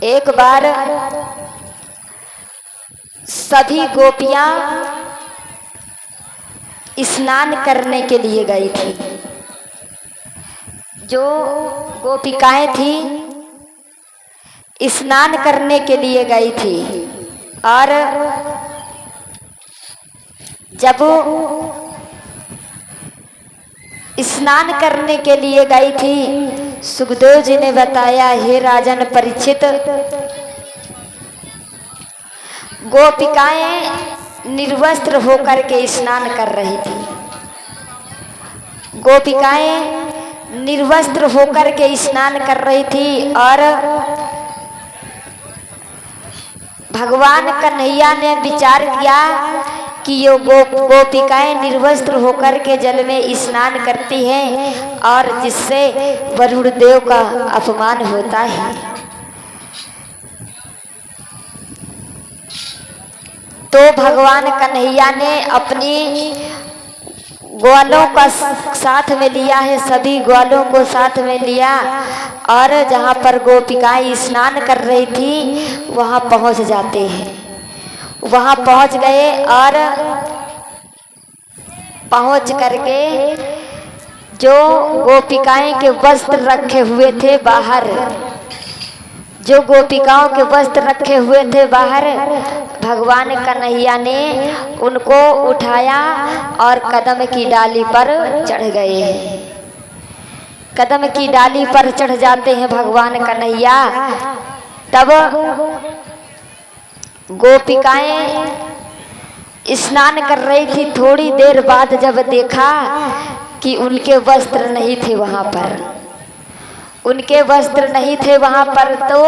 एक बार सभी गोपियां स्नान करने के लिए गई थी। जो गोपिकाएं थी स्नान करने के लिए गई थी और जब स्नान करने के लिए गई थी, सुखदेव जी ने बताया, हे राजन परीक्षित, गोपिकाएं निर्वस्त्र होकर के स्नान कर रही थी। गोपिकाएं निर्वस्त्र होकर के स्नान कर रही थी और भगवान कन्हैया ने विचार किया कि ये गोपिकाएं निर्वस्त्र होकर के जल में स्नान करती हैं और जिससे वरुण देव का अपमान होता है। तो भगवान कन्हैया ने अपनी ग्वालों का साथ में लिया है, सभी ग्वालों को साथ में लिया और जहाँ पर गोपिकाएं स्नान कर रही थी वहाँ पहुँच जाते हैं। वहाँ पहुँच गए और पहुँच करके जो गोपिकाएं के वस्त्र रखे हुए थे बाहर, जो गोपिकाओं के वस्त्र रखे हुए थे बाहर, भगवान कन्हैया ने उनको उठाया और कदम की डाली पर चढ़ गए हैं। कदम की डाली पर चढ़ जाते हैं भगवान कन्हैया। तब गोपिकाएं स्नान कर रही थी। थोड़ी देर बाद जब देखा कि उनके वस्त्र नहीं थे वहां पर, उनके वस्त्र नहीं थे वहां पर, तो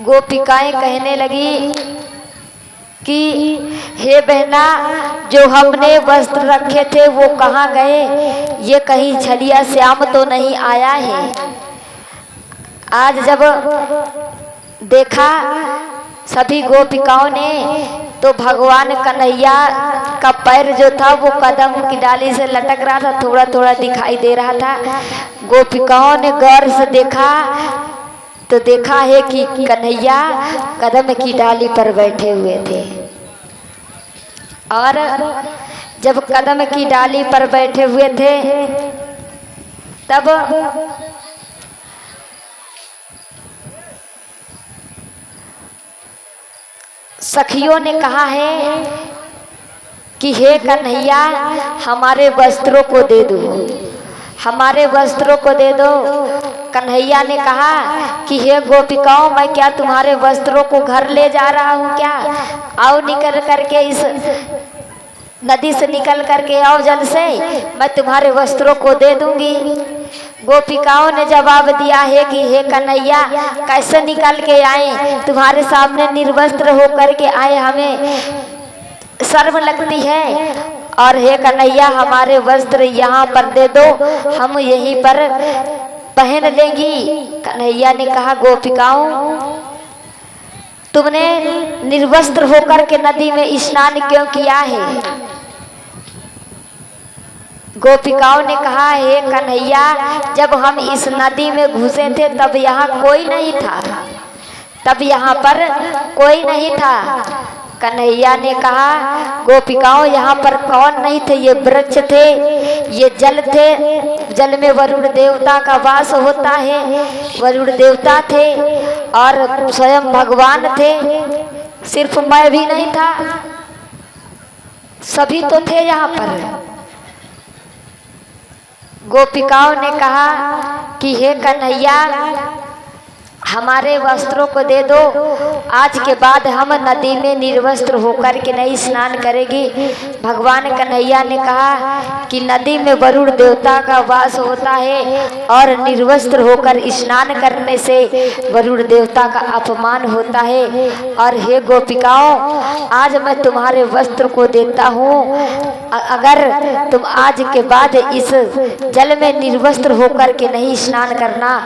गोपिकाएं कहने लगी कि हे बहना, जो हमने वस्त्र रखे थे वो कहाँ गए? ये कहीं छलिया श्याम तो नहीं आया है? आज जब देखा सभी गोपिकाओं ने तो भगवान कन्हैया का पैर जो था वो कदम की डाली से लटक रहा था, थोड़ा थोड़ा दिखाई दे रहा था। गोपिकाओं ने गौर से देखा तो देखा है कि कन्हैया कदम की डाली पर बैठे हुए थे और जब कदम की डाली पर बैठे हुए थे तब सखियों ने कहा है कि हे कन्हैया, हमारे वस्त्रों को दे दो, हमारे वस्त्रों को दे दो। कन्हैया ने कहा कि हे गोपिकाओं, मैं क्या तुम्हारे वस्त्रों को घर ले जा रहा हूँ क्या? आओ निकल करके, इस नदी से निकल करके आओ जल से, मैं तुम्हारे वस्त्रों को दे दूंगी। गोपिकाओं ने जवाब दिया है कि हे कन्हैया, कैसे निकल के आए? तुम्हारे सामने निर्वस्त्र होकर के आए, हमें शर्म लगती है। और हे कन्हैया, हमारे वस्त्र यहाँ पर दे दो, हम यहीं पर पहन लेंगी। कन्हैया ने कहा, गोपिकाओं, तुमने निर्वस्त्र होकर के नदी में स्नान क्यों किया है? गोपिकाओं ने कहा, हे कन्हैया, जब हम इस नदी में घुसे थे तब यहाँ कोई नहीं था, तब यहाँ पर कोई नहीं था। कन्हैया ने कहा, गोपिकाओं, यहाँ पर कौन नहीं थे? ये वृक्ष थे, ये जल थे, जल में वरुण देवता का वास होता है, वरुण देवता थे और स्वयं भगवान थे। सिर्फ मैं भी नहीं था, सभी तो थे यहाँ पर। गोपिकाओं ने कहा कि हे कन्हैया, हमारे वस्त्रों को दे दो, आज के बाद हम नदी में निर्वस्त्र होकर के नहीं स्नान करेगी। भगवान कन्हैया ने कहा कि नदी में वरुण देवता का वास होता है और निर्वस्त्र होकर स्नान करने से वरुण देवता का अपमान होता है। और हे गोपिकाओं, आज मैं तुम्हारे वस्त्र को देता हूँ, अगर तुम आज के बाद इस जल में निर्वस्त्र होकर के नहीं स्नान करना,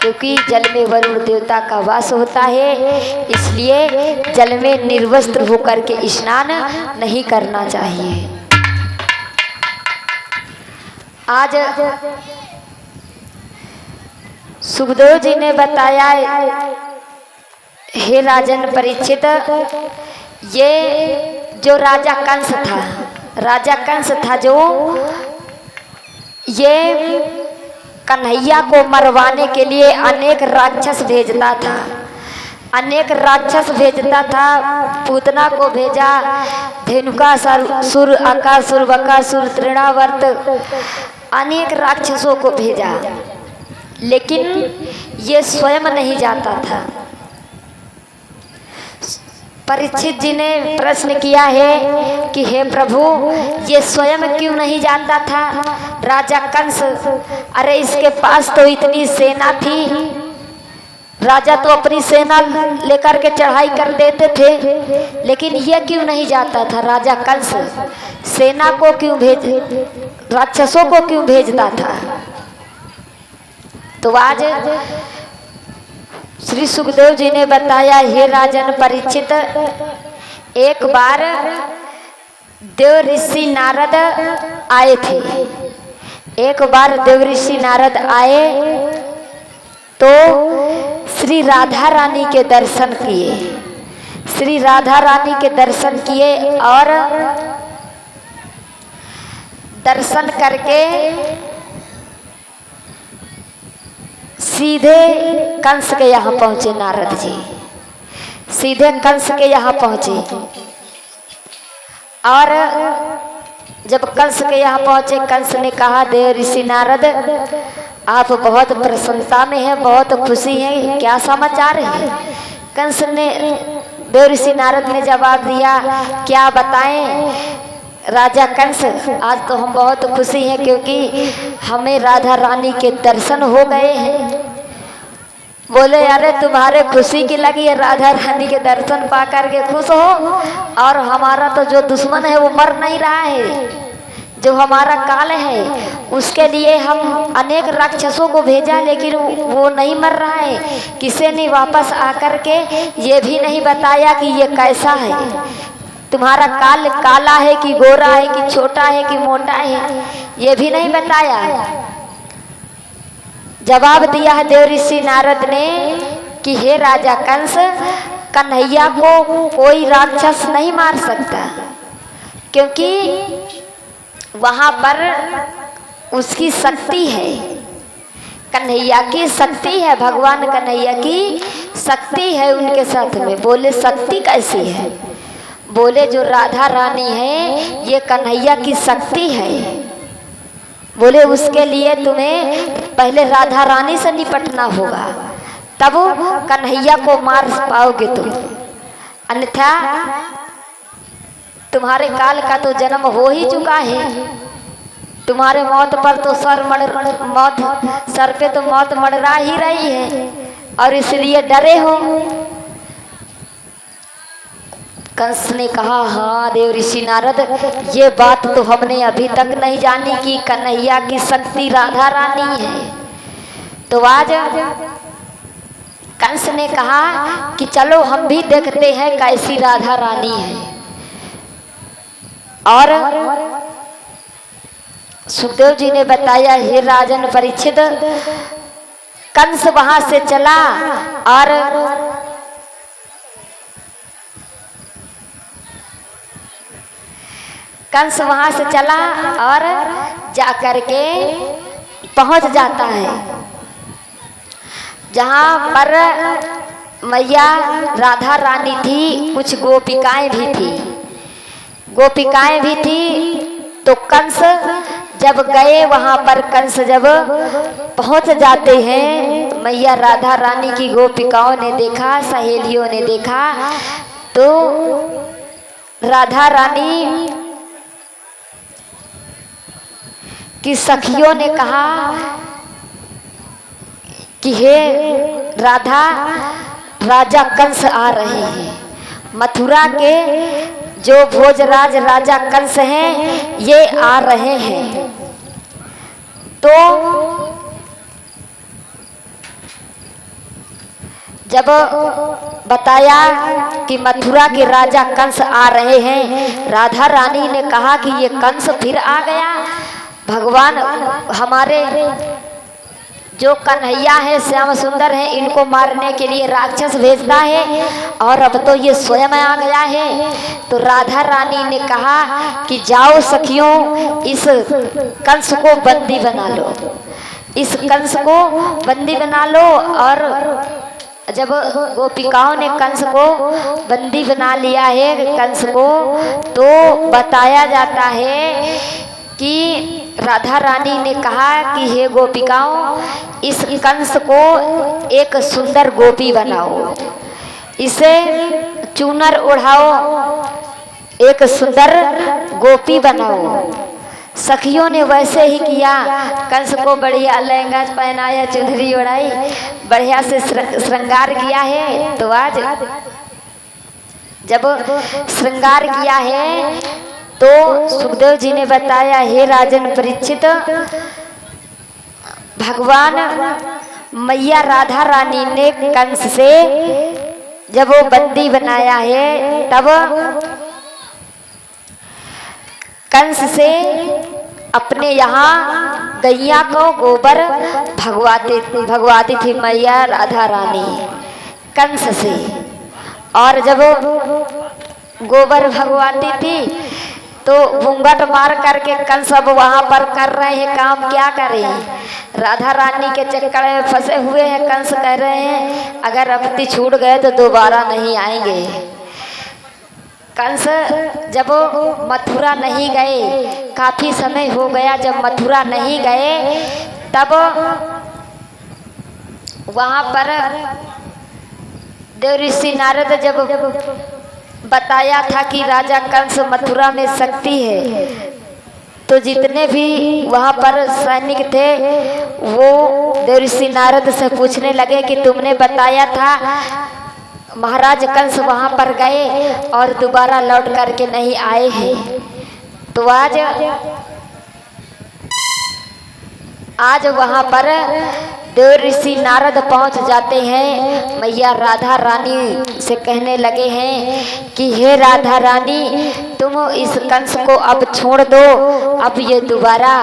क्योंकि जल में वरुण देवता का वास होता है, इसलिए जल में निर्वस्त्र होकर के स्नान नहीं करना चाहिए। आज सुखदेव जी ने बताया, हे राजन परीक्षित, ये जो राजा कंस था जो ये कन्हैया को मरवाने के लिए अनेक राक्षस भेजता था। पूतना को भेजा, धेनुकासुर, अकासुर, बकासुर, तृणावर्त, अनेक राक्षसों को भेजा, लेकिन ये स्वयं नहीं जाता था। परीक्षित जी ने प्रश्न किया है कि हे प्रभु, ये स्वयं क्यों नहीं जाता था राजा कंस? अरे इसके पास तो इतनी सेना थी, राजा तो अपनी सेना लेकर के चढ़ाई कर देते थे, लेकिन ये क्यों नहीं जाता था राजा कंस? सेना को क्यों राक्षसों को क्यों भेजता था? तो आज श्री सुखदेव जी ने बताया, हे राजन परीक्षित, एक बार देव ऋषि नारद आए थे। एक बार देव ऋषि नारद आए तो श्री राधा रानी के दर्शन किए। श्री राधा रानी के दर्शन किए और दर्शन करके सीधे कंस के यहाँ पहुंचे। नारद जी सीधे कंस के यहाँ पहुंचे और जब कंस के यहाँ पहुंचे, कंस ने कहा, देव ऋषि नारद, आप बहुत प्रसन्नता में हैं, बहुत खुशी हैं, क्या समाचार है? कंस ने, देव ऋषि नारद ने जवाब दिया, क्या बताएं राजा कंस, आज तो हम बहुत खुशी हैं क्योंकि हमें राधा रानी के दर्शन हो गए हैं। बोले, अरे तुम्हारे खुशी की लगी है, राधा रानी के दर्शन पा करके खुश हो, और हमारा तो जो दुश्मन है वो मर नहीं रहा है, जो हमारा काल है उसके लिए हम अनेक राक्षसों को भेजा, लेकिन वो नहीं मर रहा है। किसी ने वापस आकर के ये भी नहीं बताया कि ये कैसा है, तुम्हारा काल काला है कि गोरा है कि छोटा है कि मोटा है, ये भी नहीं बताया। जवाब दिया है देव ऋषि नारद ने कि हे राजा कंस, कन्हैया को कोई राक्षस नहीं मार सकता, क्योंकि वहां पर उसकी शक्ति है, कन्हैया की शक्ति है, भगवान कन्हैया की शक्ति है उनके साथ में। बोले, शक्ति कैसी है? बोले, जो राधा रानी है ये कन्हैया की शक्ति है। बोले, उसके लिए तुम्हें पहले राधा रानी से निपटना होगा, तब कन्हैया को मार पाओगे तुम, अन्यथा तुम्हारे काल का तो जन्म हो ही चुका है। तुम्हारे मौत पर तो सर पे तो मौत मंडरा ही रही है, और इसलिए डरे हो। कंस ने कहा, हाँ देव ऋषि नारद, ये बात तो हमने अभी तक नहीं जानी कि कन्हैया की शक्ति राधा रानी है। तो आज कंस ने कहा कि चलो हम भी देखते हैं कैसी राधा रानी है। और सुखदेव जी ने बताया, हे राजन परीक्षित, कंस वहां से चला और कंस वहां से चला और जाकर के पहुंच जाता है जहां पर मैया राधा रानी थी, कुछ गोपिकाएं भी थी। तो कंस जब गए वहां पर, कंस जब पहुंच जाते हैं, मैया राधा रानी की गोपिकाओं ने देखा, सहेलियों ने देखा, तो राधा रानी की सखियों ने कहा कि हे राधा, राजा कंस आ रहे हैं, मथुरा के जो भोजराज राजा कंस हैं ये आ रहे हैं। तो जब बताया कि मथुरा के राजा कंस आ रहे हैं, राधा रानी ने कहा कि ये कंस फिर आ गया, भगवान हमारे जो कन्हैया है, श्याम सुंदर है, इनको मारने के लिए राक्षस भेजता है और अब तो ये स्वयं आ गया है। तो राधा रानी ने कहा कि जाओ सखियों, इस कंस को बंदी बना लो, इस कंस को बंदी बना लो। और जब गोपिकाओं ने कंस को बंदी बना लिया है, कंस को, तो बताया जाता है कि राधा रानी ने कहा कि हे गोपिकाओं, इस कंस को एक सुंदर गोपी बनाओ, इसे चूनर ओढ़ाओ, एक सुंदर गोपी बनाओ। सखियों ने वैसे ही किया, कंस को बढ़िया लहंगा पहनाया, चुनरी ओढ़ाई, बढ़िया से श्रृंगार किया है। तो आज जब श्रृंगार किया है तो सुखदेव जी ने बताया, हे राजन परीक्षित, भगवान मैया राधा रानी ने कंस से जब वो बंदी बनाया है, तब कंस से अपने यहाँ गैया को गोबर भगवाती थी मैया राधा रानी कंस से। और जब गोबर भगवाती थी तो घूंघट मार करके कंस अब वहाँ पर कर रहे हैं काम, क्या करें, राधा रानी के चक्कर में फंसे हुए हैं। कंस कह रहे हैं अगर अबती छूट गए तो दोबारा नहीं आएंगे। कंस जब मथुरा नहीं गए, काफी समय हो गया, जब मथुरा नहीं गए तब वहाँ पर देव ऋषि नारद जब बताया था कि राजा कंस मथुरा में शक्ति है, तो जितने भी वहाँ पर सैनिक थे वो देव ऋषि नारद से पूछने लगे कि तुमने बताया था महाराज कंस वहाँ पर गए और दोबारा लौट करके नहीं आए हैं। तो आज वहाँ पर देव ऋषि नारद पहुँच जाते हैं, मैया राधा रानी से कहने लगे हैं कि हे राधा रानी, तुम इस कंस को अब छोड़ दो, अब ये दोबारा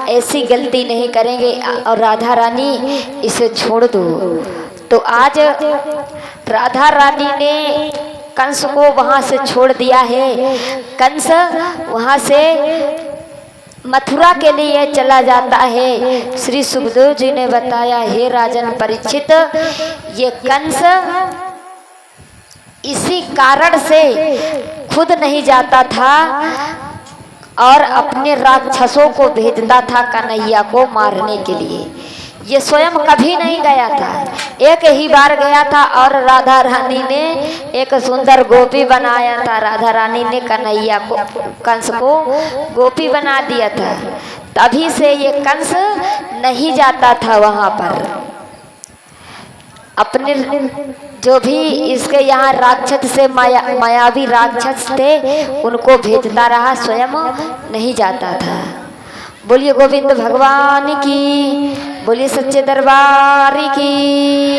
ऐसी गलती नहीं करेंगे और राधा रानी इसे छोड़ दो। तो आज राधा रानी ने कंस को वहाँ से छोड़ दिया है। कंस वहाँ से मथुरा के लिए चला जाता है। श्री सुखदेव जी ने बताया, हे राजन परीक्षित, ये कंस इसी कारण से खुद नहीं जाता था और अपने राक्षसों को भेजता था कन्हैया को मारने के लिए। ये स्वयं कभी नहीं गया था, एक ही बार गया था और राधा रानी ने एक सुंदर गोपी बनाया था। राधा रानी ने कन्हैया को, कंस को गोपी बना दिया था, तभी से ये कंस नहीं जाता था वहाँ पर। अपने जो भी इसके यहाँ राक्षस से मायावी राक्षस थे उनको भेजता रहा, स्वयं नहीं जाता था। बोलिए गोविंद भगवान की, बोलिए सच्चे दरबार की।